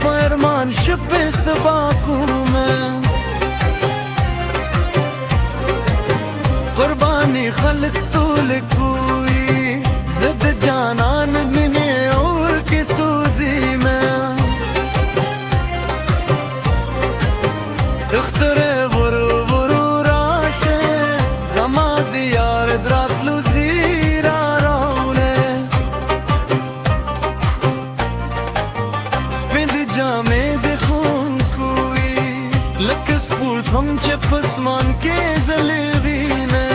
पैरमान शबे सबाकू में कुर्बानी खल्क तूल कोई जिद जानान मिने और की सूजी में اختره برو برو راشه زما دیار دراتلو زیرا راونه سپید جامه ده خون کوی لک سپورت هم چه پسمان که زلیغینه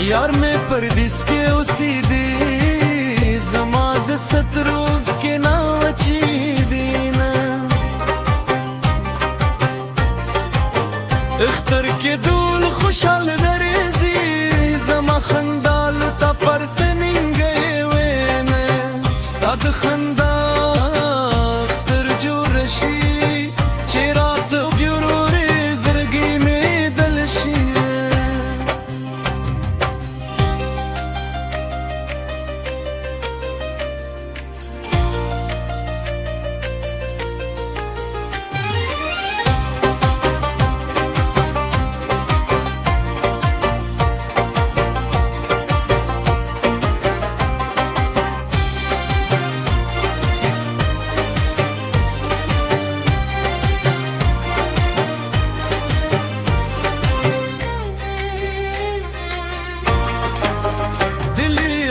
یار میں پردیس کے اسی دی زما ده ستروف کے ناوچی دینا اختر کے دول خوشحال درزی زما خندال تا پرتنین گئے وینے ستاد خندا اختر جو رشی چیرات بیورور زرگی میں دلشی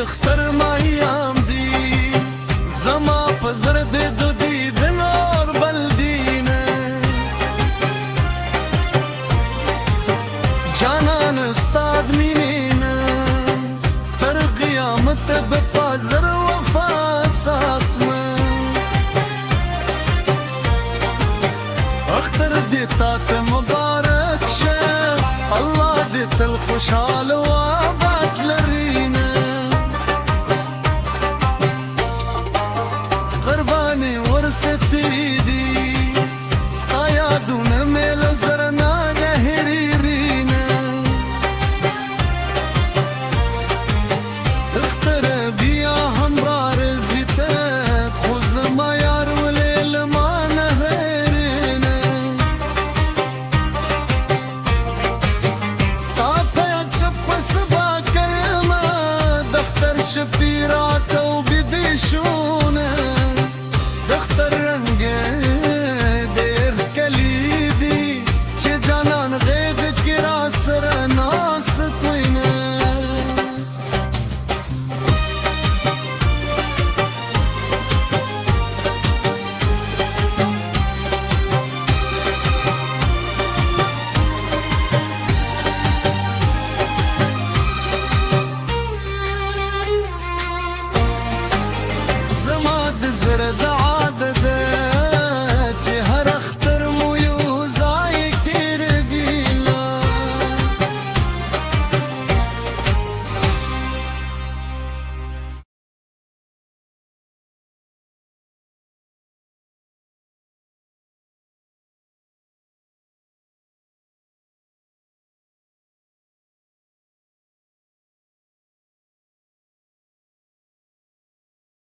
اختر ما ایام دی زما پزر دے دو دیدن اور بلدین جانان استاد مینین تر قیامت بپازر وفا سات میں اختر دیتا تے مبارک شے اللہ دیتا الخوشحال و آباد لرین قربانی ورثه تیری دی ستا یادونه میل زرنا نهریرینه اختر بیا همراه رزیتت خو زما یار ولیل ما نهرینه ستا په چپ سبا کلمه دفتر شپیرات